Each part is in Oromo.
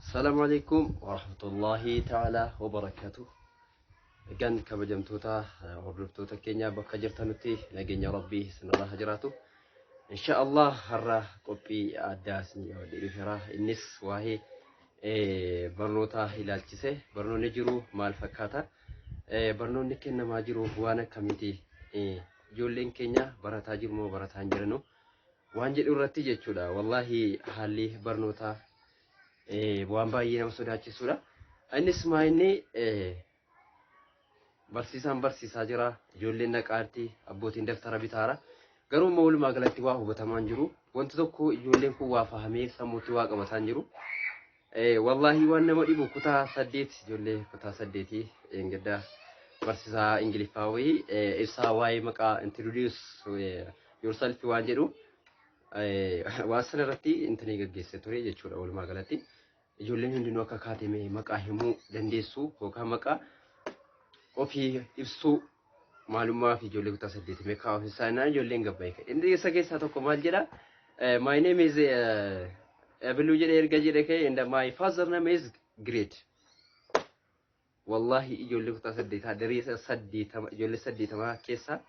السلام عليكم ورحمة الله تعالى وبركاته. كان كبجمتوتا وردفتوتا كينيا بكجرتنتي لجنيا ربي سن الله هجراته إن شاء الله هرا قبي أداسني ودي بفرا النس وهي برنوتا هلال كيسه برنو نجرو مال فكاتا برنو نكنا ما جرو وانا كميتي جولين كينيا برتا جرمو برتا جرنو وانجل urratti jechuudha wallahi haalli barnoota waan baay'ee nama sodaachisudha innis maayinni barsiisaa jira ijoolleen naqaartii abbootiin daftara bitaara garuu walumaa galatti waa hubatamaan jiru wanti tokko ijoolleen kun waa fahamee sammuutti waa qabataan jiru wallahi waan nama dhibu kutaa 8 ijoollee kutaa 8 engedda barsiisaa ingiliffaa wayii ibsaa waa'ee maqaa introduce yourself waan jedhu waan irratti intanii gaggeessee ture jechuudha walumaa galatti ijoolleen hundinuu akka kaatame maqaa himuu dandeessu yookaan maqaa ofii ibsuu maalummaa fi ijoollee kutaa 8 meeqa ofiisaa ijoolleen gabbaa'e inni isa keessaa tokko maal jedha my name is Abelu jedhe erga jedhe kee and my father name is great wallahi ijoollee kutaa 8 dareessa 8 ijoollee 8 keessaa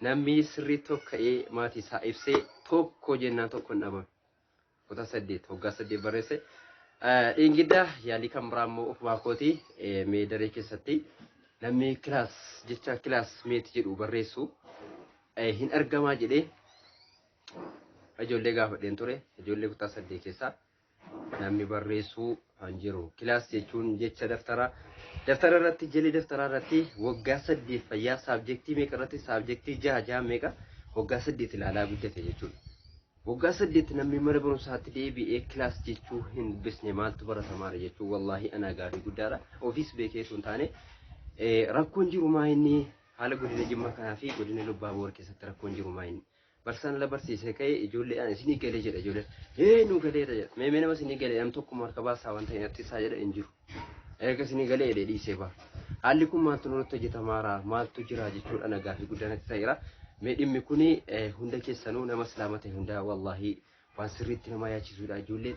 namni sirrii tokka'ee maatii isaa ibsee tokko jennaan tokko dhaba kutaa 8 hoggaa 8 barreesse ingida yaalii kan biraammoo of baakooti meedaree keessatti namni kilaas jecha kilaas meet jedhu barreessu hin argamaa jedhee ijoollee gaafadheen ture ijoollee kutaa 8 keessaa namni barreessu kan jiru kilaas jechuun jecha daftara irratti jeli daftara irratti waggaa 8 fayyaa saabjektii meeqa irratti saabjektii 6 meeqa waggaa 8 ilaalaa guddate jechuudha waggaa 8 namni mana barumsaatti deebi'ee kilaas jechuu hin bisne maaltu baratamaara jechuu wallahi ana gaarii guddaadha ofiis beekee sun taane rakkoon jiru maayinni haala godina Jimmaa kanaa fi godina Lubbaaboor keessatti rakkoon jiru maayinni barsan la barsiisee ka'ee ijoollee isinii galee jedha ijoollee nu galeera jedha mee nama isinii galee nam tokko marka baasaa waan ta'etti isaa jedha hin jiru erga isinii galee dhiisee baa haalli kun maaltu nutti hojjetamaara maaltu jira jechuudha nagaa fi guddanatti ta'eera mee dhimmi kuni hunda keessanuu nama islaama ta'e hunda wallahi waan sirriitti nama yaachisuudha ijoolleen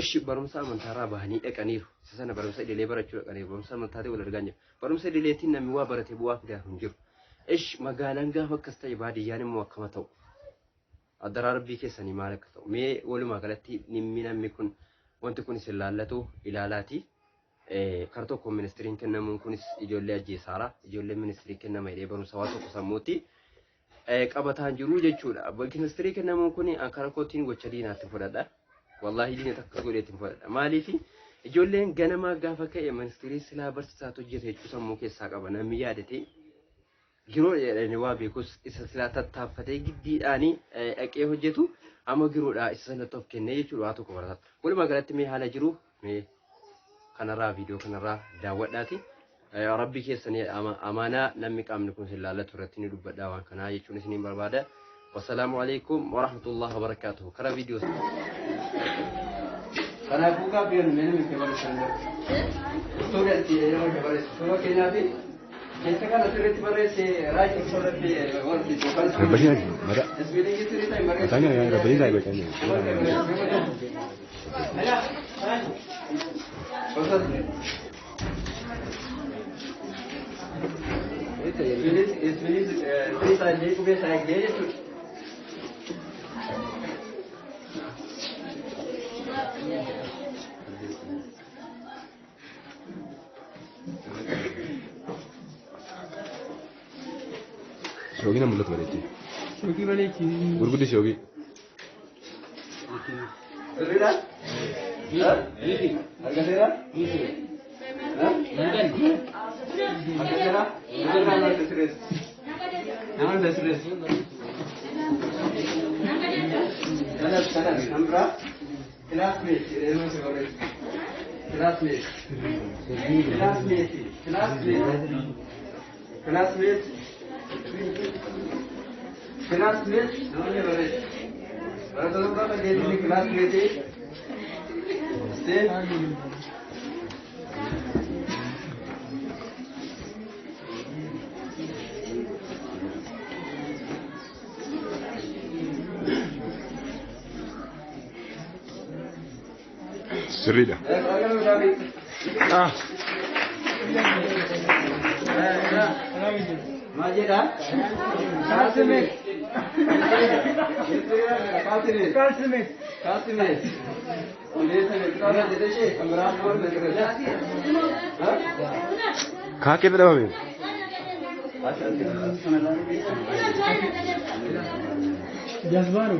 ishi barumsa amantaarraa bahanii dhaqaniiru isa sana barumsa idilee barachuu dhaqaniiru barumsa amantaatee wal argaa jiru barumsa idileetiin namni waa barate bu'aa fidaa hin jiru ishi magaalaan gaafa akkas ta'e baadiyyaan immoo akkama ta'u addaraa rabbii keessanii maal akka ta'u mee walumaa galatti namni kun wanti kun isin laallatu ilaalaati kar tokko ministiriin kennamuun kunis ijoollee ajjeesaara ijoollee ministirii kennama jedhee barumsa waa tokko sammuutti qabataan jiru jechuudha ministirii kennamuun kun ankara kootiin gocha diinaatti fudhadha wallahi diina takka godheetiin fudhadha maaliif ijoolleen ganamaa gaafa ka'e ministirii silaa barsiisaatu hojjete jechuu sammuu keessaa qaba namni yaadate giroo jedhanii waa beekus isa silaa tattaaffatee giddiidhaanii dhaqee hojjetu amma giroodhaa isa sanatti of kennee jechuudha waa tokko barata walumaa galatti mee haala jiru mee kanarraa viidiyoo kanarraa daawwadhaati rabbi keessanii amaanaa namni qaamni kun silaalatu irratti ni dubbadhaa waan kanaa jechuun isiniin barbaada wassalaamu alaykum warahmatullahi wabarakatuh kara viidiyoo kana buukaa biyoon meenuu itti barreessan suuratti yeroo barreessu suuraa keenyaati jecha kana sirriitti barreesse raajii suuratti wanti tokko Bajinaaji mara. ismiidingi sirrii ta'e barreessu Tanya yang ada bajinaaji bacanya. Shogi na mulut bareci. Shogi bareci. Gurgudi shogi. Sirriidha? Harka seera? Harka seera? Nama sirrees. Nama sirrees. Kanas kan biraa classmate jedhee si barreessu. Classmate. Classmate namni barreessu. Barattoota biraa geejjibni classmate stay. Sirriidha. Ah. Majida? Kalsimet. Kalsimet. Kalsimet. कहाँ के तरफ है जज्बार हो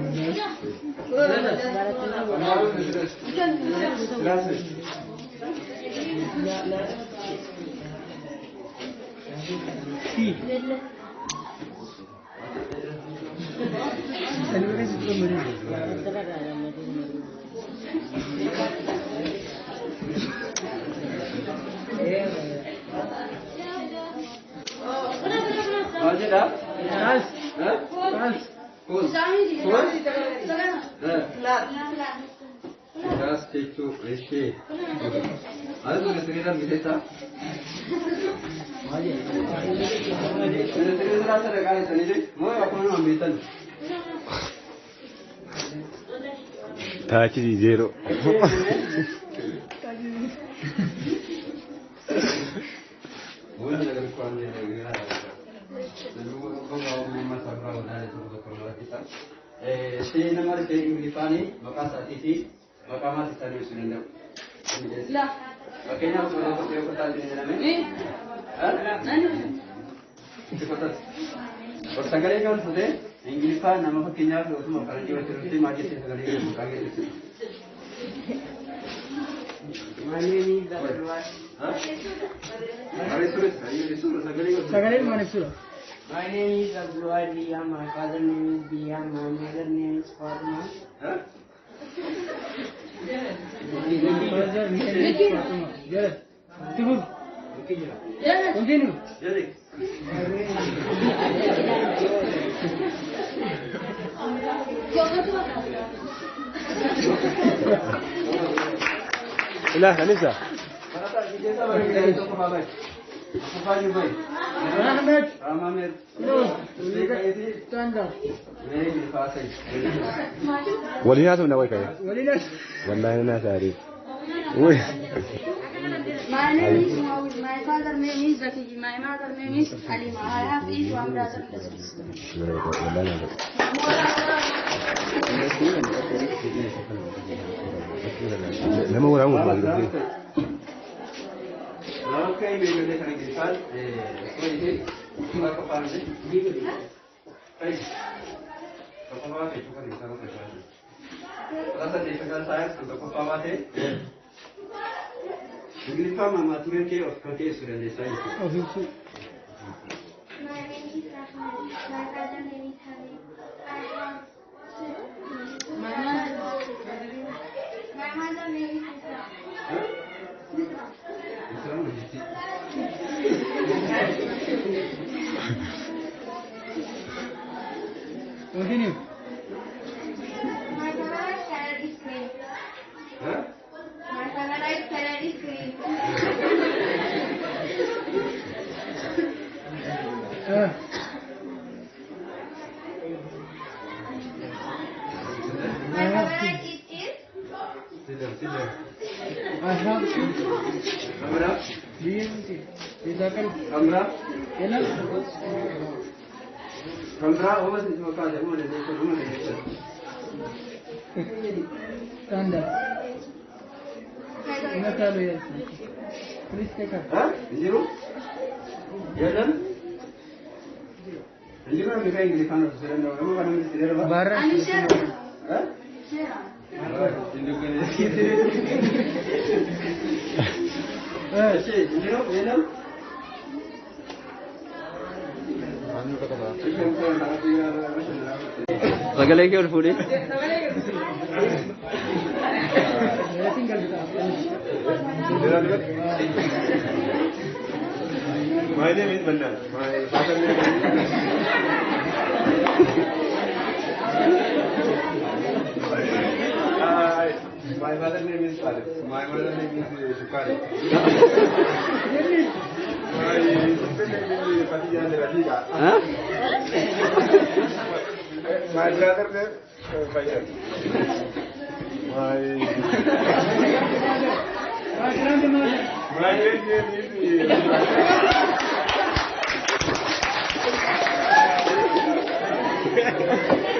Majida? Kals. Hah? Kals. Kul. Gas techu reshe. Ada tu sekitar bisa. Sekitar ada kali tadi je. Mau apa nak ambil? ताकि zero Boleh agar kuan dia lagi. Lalu kau mau masak apa dah itu kalau kita. Sini nama dia Inggrisani, maka saat itu maka masih tadi sudah. Lah. Makanya aku sudah tahu kata dia nama. Itu kata. Persangkali kan sudah Inggrisan nama pakainya tu semua kalau dia terus maju sekali pakai itu. My name is Abdullah. Sagale Manisura. My name is Abdullah Dia. My father name is Dia. My mother name is Fatma. Continue. لا خليسة Ahmed. Ahmed. No. Stand up. ولينا ثم نوي كذا ولينا. والله أنا سعيد وي My name is Maud. My father name is Zakiji. My mother name is Halima. I have each one brother and sister. لما هو عمره Lalu kau ini boleh kan Inggrisan, kau ini apa kapan ni? Baik. Kau apa itu kan Inggrisan apa itu? Rasa di sekolah saya sudah kau apa tu? Inggrisan mama tu yang kau kerja sudah di saya. Office. My name is Rahman. My father name is Hamid. I have my mother name is Isra. Isra mesti. Continue. My favorite color is green. Hah? My favorite color is green. My favorite is Tidak. I have to. Kamera? BMT. Isakal. Kamera? Enough. Kamera? Oh masih cuma kau ada mana dia? Stand up. Nakalu yes. Please take up. Hah? Zero? Jalan? Zero ni kau Inggrisan tu sudah nak. Kamu kan mesti sudah apa? Bara. I'm Sharon. Hah? Sharon. Sagale ke food eh? My name is Mannan. My father name is my father name is Salif. My mother name is Shukari. My sister name is Fatija Rafiqa. Hah? My brother name is Faisal. My name is